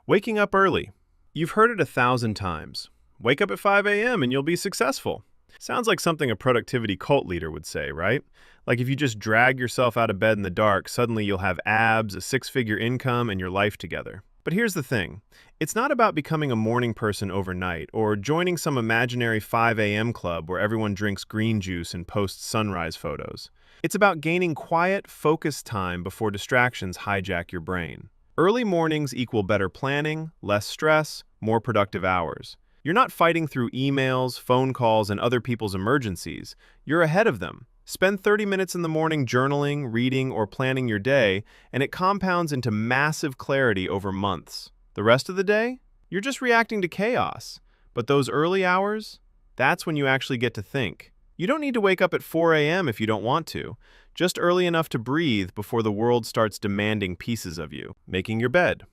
Waking up early. You've heard it 1,000 times. Wake up at 5 a.m. and you'll be successful. Sounds like something a productivity cult leader would say, right? Like if you just drag yourself out of bed in the dark, suddenly you'll have abs, a six-figure income, and your life together. But here's the thing. It's not about becoming a morning person overnight or joining some imaginary 5 a.m. club where everyone drinks green juice and posts sunrise photos. It's about gaining quiet, focused time before distractions hijack your brain. Early mornings equal better planning, less stress, more productive hours. You're not fighting through emails, phone calls, and other people's emergencies. You're ahead of them. Spend 30 minutes in the morning journaling, reading, or planning your day, and it compounds into massive clarity over months. The rest of the day? You're just reacting to chaos. But those early hours? That's when you actually get to think. You don't need to wake up at 4 a.m. if you don't want to. Just early enough to breathe before the world starts demanding pieces of you. Making your bed.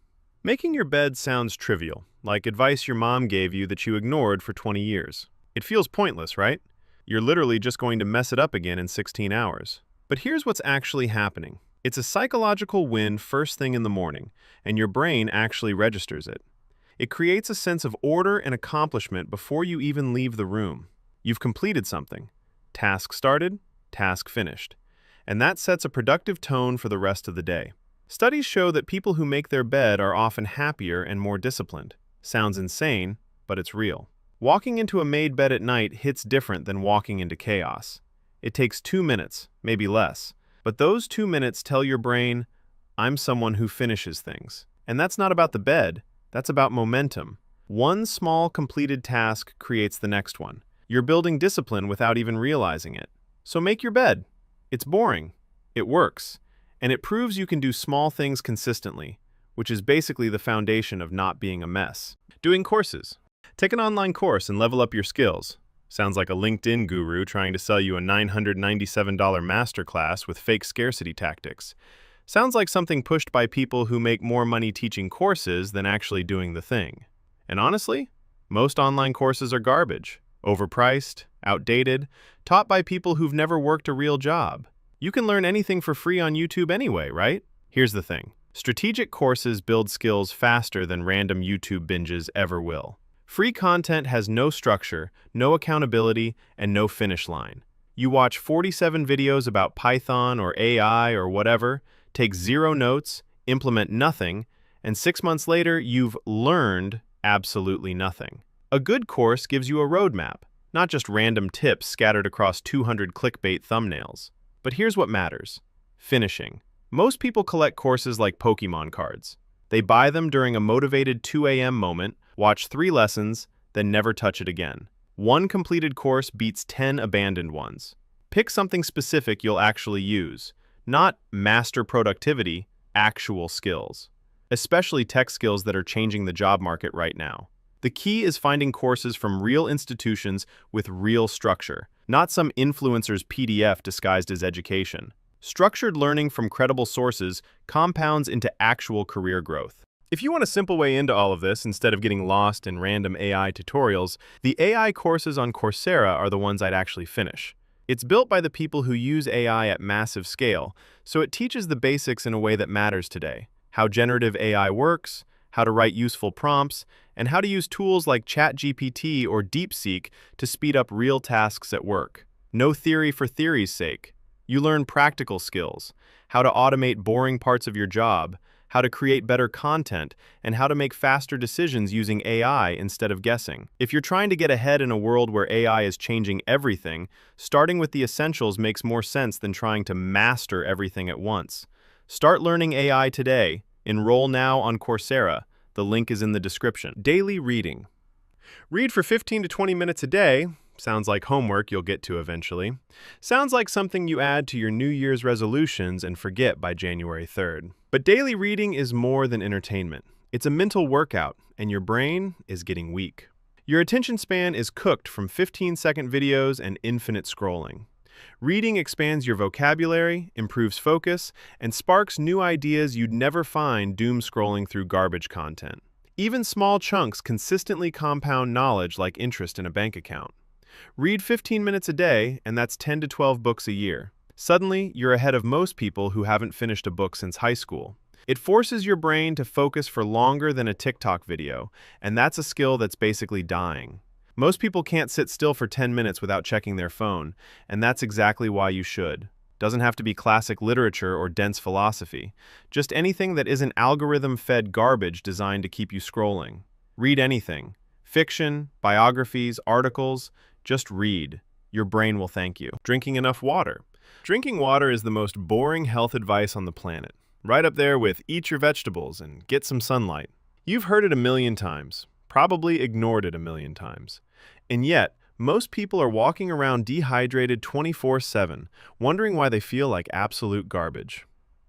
Making your bed sounds trivial, like advice your mom gave you that you ignored for 20 years. It feels pointless, right? You're literally just going to mess it up again in 16 hours. But here's what's actually happening. It's a psychological win first thing in the morning, and your brain actually registers it. It creates a sense of order and accomplishment before you even leave the room. You've completed something. Task started, task finished. And that sets a productive tone for the rest of the day. Studies show that people who make their bed are often happier and more disciplined. Sounds insane, but it's real. Walking into a made bed at night hits different than walking into chaos. It takes 2 minutes, maybe less. But those 2 minutes tell your brain, I'm someone who finishes things. And that's not about the bed, that's about momentum. One small completed task creates the next one. You're building discipline without even realizing it. So make your bed. It's boring. It works. And it proves you can do small things consistently, which is basically the foundation of not being a mess. Doing courses. Take an online course and level up your skills. Sounds like a LinkedIn guru trying to sell you a $997 masterclass with fake scarcity tactics. Sounds like something pushed by people who make more money teaching courses than actually doing the thing. And honestly, most online courses are garbage. Overpriced, outdated, taught by people who've never worked a real job. You can learn anything for free on YouTube anyway, right? Here's the thing. Strategic courses build skills faster than random YouTube binges ever will. Free content has no structure, no accountability, and no finish line. You watch 47 videos about Python or AI or whatever, take 0 notes, implement nothing, and 6 months later, you've learned absolutely nothing. A good course gives you a roadmap, not just random tips scattered across 200 clickbait thumbnails. But here's what matters. Finishing. Most people collect courses like Pokemon cards. They buy them during a motivated 2 a.m. moment, watch 3 lessons, then never touch it again. One completed course beats 10 abandoned ones. Pick something specific you'll actually use. Not master productivity, actual skills. Especially tech skills that are changing the job market right now. The key is finding courses from real institutions with real structure, not some influencer's PDF disguised as education. Structured learning from credible sources compounds into actual career growth. If you want a simple way into all of this instead of getting lost in random AI tutorials, the AI courses on Coursera are the ones I'd actually finish. It's built by the people who use AI at massive scale, so it teaches the basics in a way that matters today. How generative AI works, how to write useful prompts, and how to use tools like ChatGPT or DeepSeek to speed up real tasks at work. No theory for theory's sake. You learn practical skills, how to automate boring parts of your job, how to create better content, and how to make faster decisions using AI instead of guessing. If you're trying to get ahead in a world where AI is changing everything, starting with the essentials makes more sense than trying to master everything at once. Start learning AI today. Enroll now on Coursera. The link is in the description. Daily reading. Read for 15 to 20 minutes a day. Sounds like homework you'll get to eventually. Sounds like something you add to your New Year's resolutions and forget by January 3rd. But daily reading is more than entertainment. It's a mental workout, and your brain is getting weak. Your attention span is cooked from 15-second videos and infinite scrolling. Reading expands your vocabulary, improves focus, and sparks new ideas you'd never find doom scrolling through garbage content. Even small chunks consistently compound knowledge like interest in a bank account. Read 15 minutes a day, and that's 10 to 12 books a year. Suddenly, you're ahead of most people who haven't finished a book since high school. It forces your brain to focus for longer than a TikTok video, and that's a skill that's basically dying. Most people can't sit still for 10 minutes without checking their phone, and that's exactly why you should. Doesn't have to be classic literature or dense philosophy. Just anything that isn't algorithm-fed garbage designed to keep you scrolling. Read anything. Fiction, biographies, articles. Just read. Your brain will thank you. Drinking enough water. Drinking water is the most boring health advice on the planet. Right up there with eat your vegetables and get some sunlight. You've heard it a million times. Probably ignored it a million times. And yet, most people are walking around dehydrated 24/7, wondering why they feel like absolute garbage.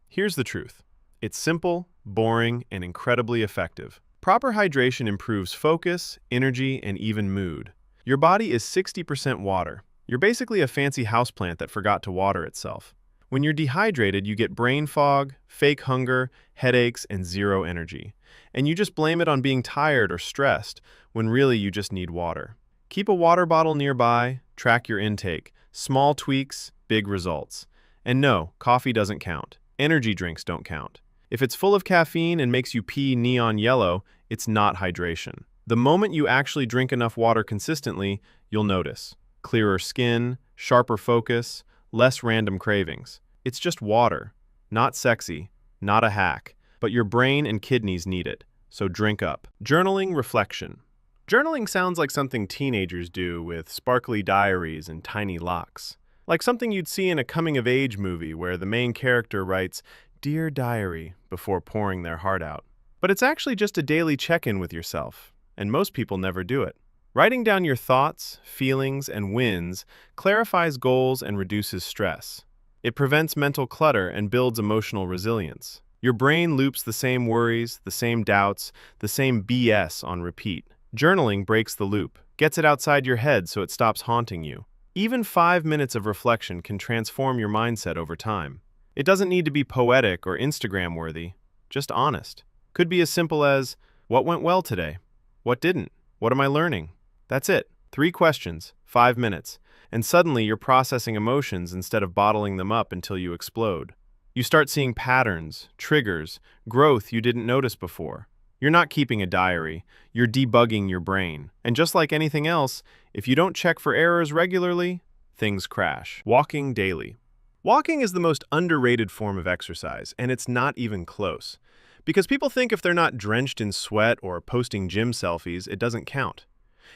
Here's the truth. It's simple, boring, and incredibly effective. Proper hydration improves focus, energy, and even mood. Your body is 60% water. You're basically a fancy houseplant that forgot to water itself. When you're dehydrated, you get brain fog, fake hunger, headaches, and zero energy. And you just blame it on being tired or stressed, when really you just need water. Keep a water bottle nearby, track your intake. Small tweaks, big results. And no, coffee doesn't count. Energy drinks don't count. If it's full of caffeine and makes you pee neon yellow, it's not hydration. The moment you actually drink enough water consistently, you'll notice. Clearer skin, sharper focus, less random cravings. It's just water. Not sexy, not a hack, but your brain and kidneys need it. So drink up. Journaling reflection. Journaling sounds like something teenagers do with sparkly diaries and tiny locks. Like something you'd see in a coming-of-age movie where the main character writes, "Dear Diary," before pouring their heart out. But it's actually just a daily check-in with yourself, and most people never do it. Writing down your thoughts, feelings, and wins clarifies goals and reduces stress. It prevents mental clutter and builds emotional resilience. Your brain loops the same worries, the same doubts, the same BS on repeat. Journaling breaks the loop, gets it outside your head so it stops haunting you. Even 5 minutes of reflection can transform your mindset over time. It doesn't need to be poetic or Instagram-worthy, just honest. Could be as simple as, what went well today? What didn't? What am I learning? That's it. 3 questions, 5 minutes, and suddenly you're processing emotions instead of bottling them up until you explode. You start seeing patterns, triggers, growth you didn't notice before. You're not keeping a diary, you're debugging your brain. And just like anything else, if you don't check for errors regularly, things crash. Walking daily. Walking is the most underrated form of exercise, and it's not even close. Because people think if they're not drenched in sweat or posting gym selfies, it doesn't count.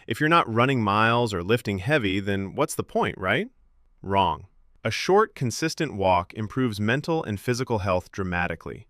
If you're not running miles or lifting heavy, then what's the point, right? Wrong. A short, consistent walk improves mental and physical health dramatically.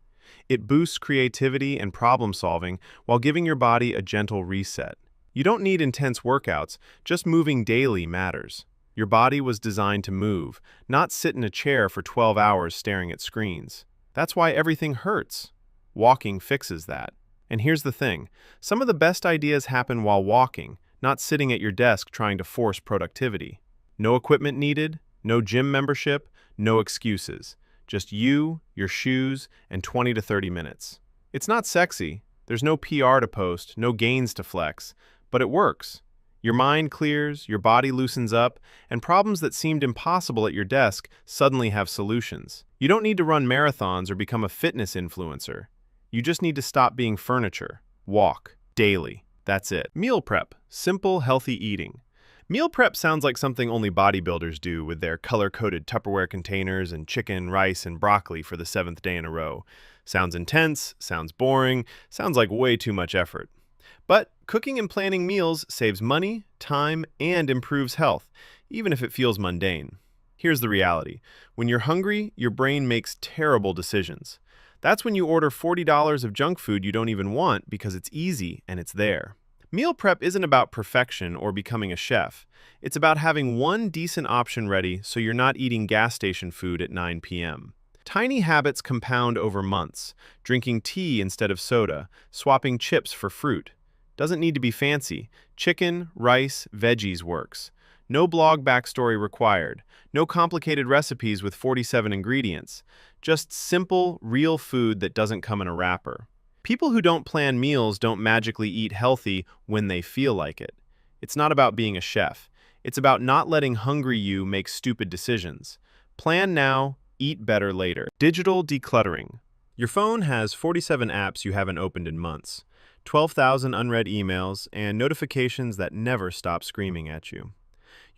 It boosts creativity and problem-solving while giving your body a gentle reset. You don't need intense workouts, just moving daily matters. Your body was designed to move, not sit in a chair for 12 hours staring at screens. That's why everything hurts. Walking fixes that. And here's the thing, some of the best ideas happen while walking, not sitting at your desk trying to force productivity. No equipment needed, no gym membership, no excuses. Just you, your shoes, and 20 to 30 minutes. It's not sexy, there's no PR to post, no gains to flex, but it works. Your mind clears, your body loosens up, and problems that seemed impossible at your desk suddenly have solutions. You don't need to run marathons or become a fitness influencer. You just need to stop being furniture. Walk. Daily. That's it. Meal prep. Simple, healthy eating. Meal prep sounds like something only bodybuilders do with their color-coded Tupperware containers and chicken, rice, and broccoli for the 7th day in a row. Sounds intense, sounds boring, sounds like way too much effort. But cooking and planning meals saves money, time, and improves health, even if it feels mundane. Here's the reality. When you're hungry, your brain makes terrible decisions. That's when you order $40 of junk food you don't even want because it's easy and it's there. Meal prep isn't about perfection or becoming a chef. It's about having one decent option ready so you're not eating gas station food at 9 p.m. Tiny habits compound over months. Drinking tea instead of soda, swapping chips for fruit. Doesn't need to be fancy. Chicken, rice, veggies works. No blog backstory required. No complicated recipes with 47 ingredients. Just simple, real food that doesn't come in a wrapper. People who don't plan meals don't magically eat healthy when they feel like it. It's not about being a chef. It's about not letting hungry you make stupid decisions. Plan now, eat better later. Digital decluttering. Your phone has 47 apps you haven't opened in months, 12,000 unread emails, and notifications that never stop screaming at you.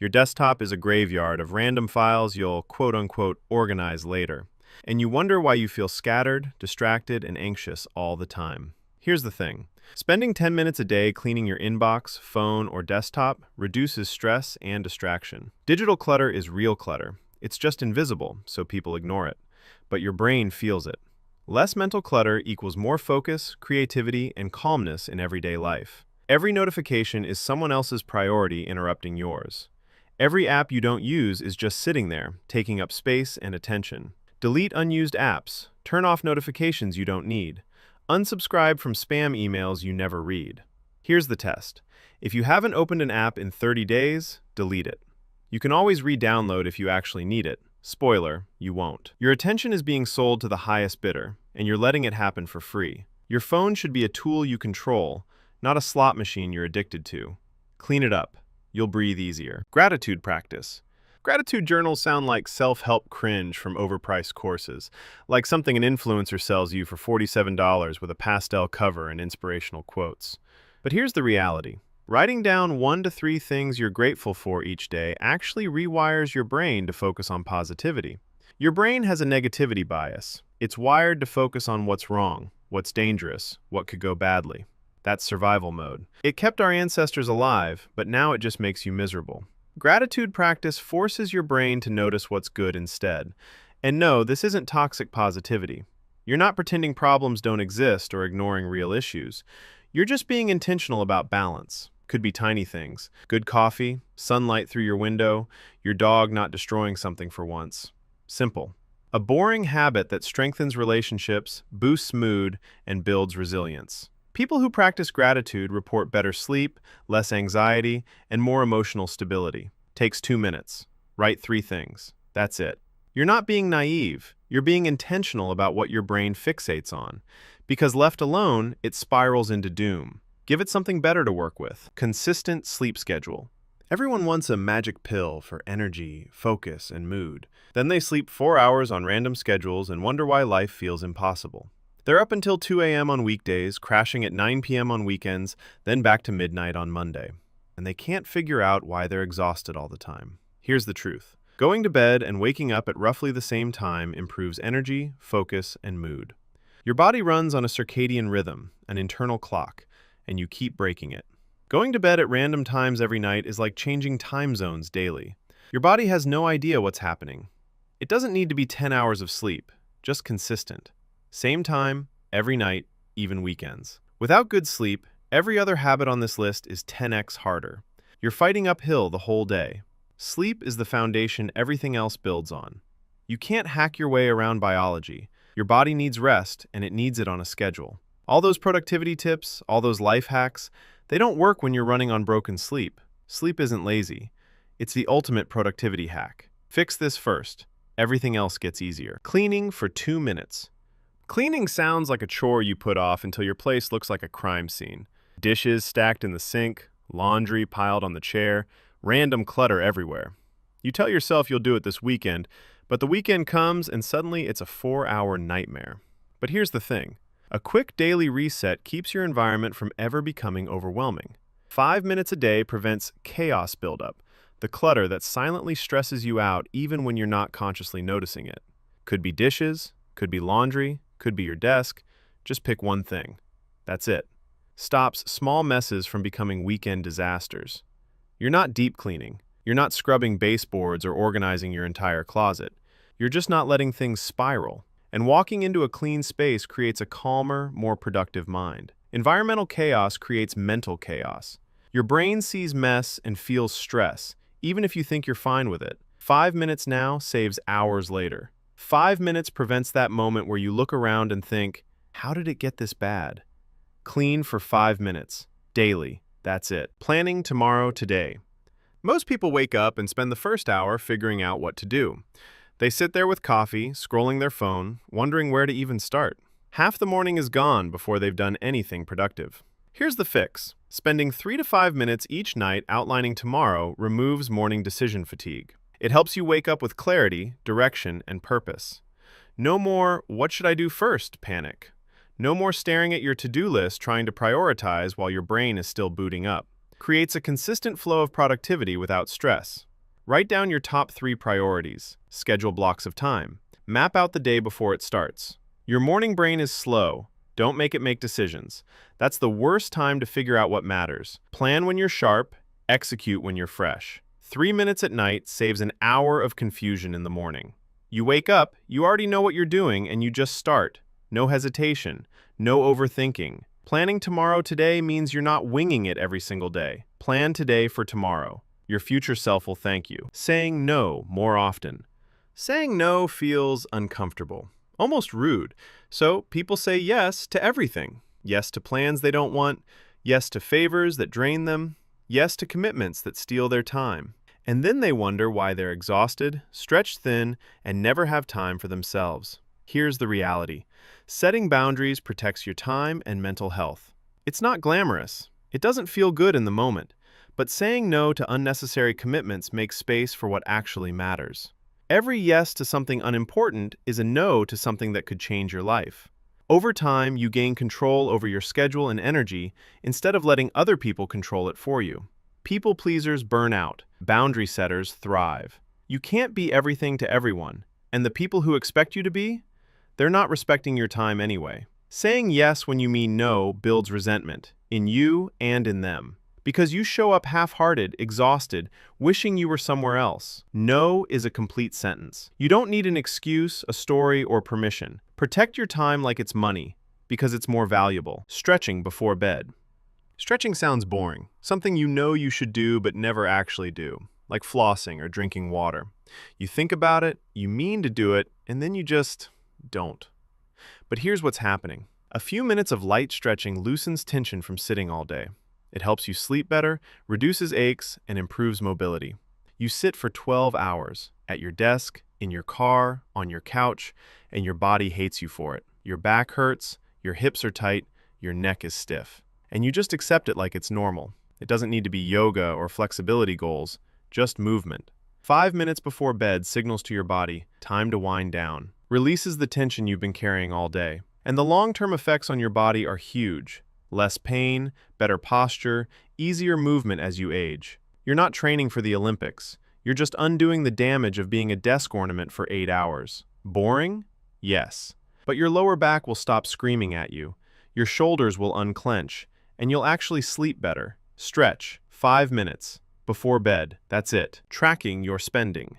Your desktop is a graveyard of random files you'll quote-unquote organize later, and you wonder why you feel scattered, distracted, and anxious all the time. Here's the thing. Spending 10 minutes a day cleaning your inbox, phone, or desktop reduces stress and distraction. Digital clutter is real clutter. It's just invisible, so people ignore it. But your brain feels it. Less mental clutter equals more focus, creativity, and calmness in everyday life. Every notification is someone else's priority interrupting yours. Every app you don't use is just sitting there, taking up space and attention. Delete unused apps. Turn off notifications you don't need. Unsubscribe from spam emails you never read. Here's the test. If you haven't opened an app in 30 days, delete it. You can always re-download if you actually need it. Spoiler, you won't. Your attention is being sold to the highest bidder, and you're letting it happen for free. Your phone should be a tool you control, not a slot machine you're addicted to. Clean it up. You'll breathe easier. Gratitude practice. Gratitude journals sound like self-help cringe from overpriced courses, like something an influencer sells you for $47 with a pastel cover and inspirational quotes. But here's the reality. Writing down 1 to 3 things you're grateful for each day actually rewires your brain to focus on positivity. Your brain has a negativity bias. It's wired to focus on what's wrong, what's dangerous, what could go badly. That's survival mode. It kept our ancestors alive, but now it just makes you miserable. Gratitude practice forces your brain to notice what's good instead. And no, this isn't toxic positivity. You're not pretending problems don't exist or ignoring real issues. You're just being intentional about balance. Could be tiny things. Good coffee, sunlight through your window, your dog not destroying something for once. Simple. A boring habit that strengthens relationships, boosts mood, and builds resilience. People who practice gratitude report better sleep, less anxiety, and more emotional stability. Takes 2 minutes. Write 3 things. That's it. You're not being naive. You're being intentional about what your brain fixates on. Because left alone, it spirals into doom. Give it something better to work with. Consistent sleep schedule. Everyone wants a magic pill for energy, focus, and mood. Then they sleep 4 hours on random schedules and wonder why life feels impossible. They're up until 2 a.m. on weekdays, crashing at 9 p.m. on weekends, then back to midnight on Monday. And they can't figure out why they're exhausted all the time. Here's the truth. Going to bed and waking up at roughly the same time improves energy, focus, and mood. Your body runs on a circadian rhythm, an internal clock, and you keep breaking it. Going to bed at random times every night is like changing time zones daily. Your body has no idea what's happening. It doesn't need to be 10 hours of sleep, just consistent. Same time, every night, even weekends. Without good sleep, every other habit on this list is 10x harder. You're fighting uphill the whole day. Sleep is the foundation everything else builds on. You can't hack your way around biology. Your body needs rest, and it needs it on a schedule. All those productivity tips, all those life hacks, they don't work when you're running on broken sleep. Sleep isn't lazy. It's the ultimate productivity hack. Fix this first. Everything else gets easier. Cleaning for 2 minutes. Cleaning sounds like a chore you put off until your place looks like a crime scene. Dishes stacked in the sink, laundry piled on the chair, random clutter everywhere. You tell yourself you'll do it this weekend, but the weekend comes and suddenly it's a 4-hour nightmare. But here's the thing. A quick daily reset keeps your environment from ever becoming overwhelming. 5 minutes a day prevents chaos buildup, the clutter that silently stresses you out even when you're not consciously noticing it. Could be dishes, could be laundry, could be your desk. Just pick one thing. That's it. Stops small messes from becoming weekend disasters. You're not deep cleaning. You're not scrubbing baseboards or organizing your entire closet. You're just not letting things spiral. And walking into a clean space creates a calmer, more productive mind. Environmental chaos creates mental chaos. Your brain sees mess and feels stress, even if you think you're fine with it. 5 minutes now saves hours later. 5 minutes prevents that moment where you look around and think, how did it get this bad? Clean for 5 minutes. Daily. That's it. Planning tomorrow today. Most people wake up and spend the first hour figuring out what to do. They sit there with coffee, scrolling their phone, wondering where to even start. Half the morning is gone before they've done anything productive. Here's the fix. Spending 3 to 5 minutes each night outlining tomorrow removes morning decision fatigue. It helps you wake up with clarity, direction, and purpose. No more, what should I do first, panic. No more staring at your to-do list trying to prioritize while your brain is still booting up. Creates a consistent flow of productivity without stress. Write down your top 3 priorities. Schedule blocks of time. Map out the day before it starts. Your morning brain is slow. Don't make it make decisions. That's the worst time to figure out what matters. Plan when you're sharp, execute when you're fresh. 3 minutes at night saves an hour of confusion in the morning. You wake up, you already know what you're doing, and you just start. No hesitation, no overthinking. Planning tomorrow today means you're not winging it every single day. Plan today for tomorrow. Your future self will thank you. Saying no more often. Saying no feels uncomfortable, almost rude. So people say yes to everything. Yes to plans they don't want. Yes to favors that drain them. Yes to commitments that steal their time. And then they wonder why they're exhausted, stretched thin, and never have time for themselves. Here's the reality. Setting boundaries protects your time and mental health. It's not glamorous. It doesn't feel good in the moment. But saying no to unnecessary commitments makes space for what actually matters. Every yes to something unimportant is a no to something that could change your life. Over time, you gain control over your schedule and energy instead of letting other people control it for you. People pleasers burn out. Boundary setters thrive. You can't be everything to everyone, and the people who expect you to be, they're not respecting your time anyway. Saying yes when you mean no builds resentment, in you and in them. Because you show up half-hearted, exhausted, wishing you were somewhere else. No is a complete sentence. You don't need an excuse, a story, or permission. Protect your time like it's money, because it's more valuable. Stretching before bed. Stretching sounds boring, something you know you should do but never actually do, like flossing or drinking water. You think about it, you mean to do it, and then you just don't. But here's what's happening. A few minutes of light stretching loosens tension from sitting all day. It helps you sleep better, reduces aches, and improves mobility. You sit for 12 hours, at your desk, in your car, on your couch, and your body hates you for it. Your back hurts, your hips are tight, your neck is stiff. And you just accept it like it's normal. It doesn't need to be yoga or flexibility goals, just movement. 5 minutes before bed signals to your body, time to wind down. Releases the tension you've been carrying all day. And the long-term effects on your body are huge. Less pain, better posture, easier movement as you age. You're not training for the Olympics. You're just undoing the damage of being a desk ornament for 8 hours. Boring? Yes. But your lower back will stop screaming at you. Your shoulders will unclench, and you'll actually sleep better. Stretch, 5 minutes. Before bed, that's it. Tracking your spending.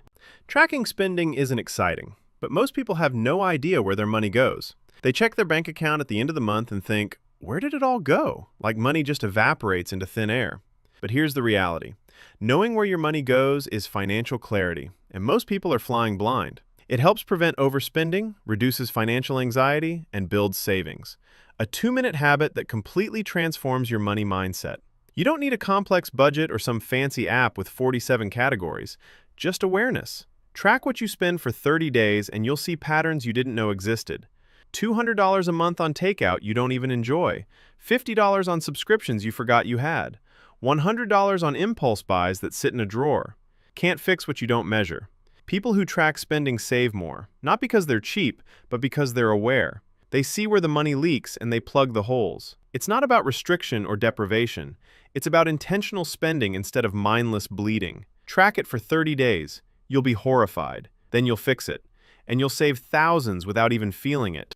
Tracking spending isn't exciting, but most people have no idea where their money goes. They check their bank account at the end of the month and think, where did it all go? Like money just evaporates into thin air. But here's the reality. Knowing where your money goes is financial clarity, and most people are flying blind. It helps prevent overspending, reduces financial anxiety, and builds savings. A 2-minute habit that completely transforms your money mindset. You don't need a complex budget or some fancy app with 47 categories, just awareness. Track what you spend for 30 days and you'll see patterns you didn't know existed. $200 a month on takeout you don't even enjoy. $50 on subscriptions you forgot you had. $100 on impulse buys that sit in a drawer. Can't fix what you don't measure. People who track spending save more, not because they're cheap, but because they're aware. They see where the money leaks and they plug the holes. It's not about restriction or deprivation. It's about intentional spending instead of mindless bleeding. Track it for 30 days. You'll be horrified. Then you'll fix it. And you'll save thousands without even feeling it.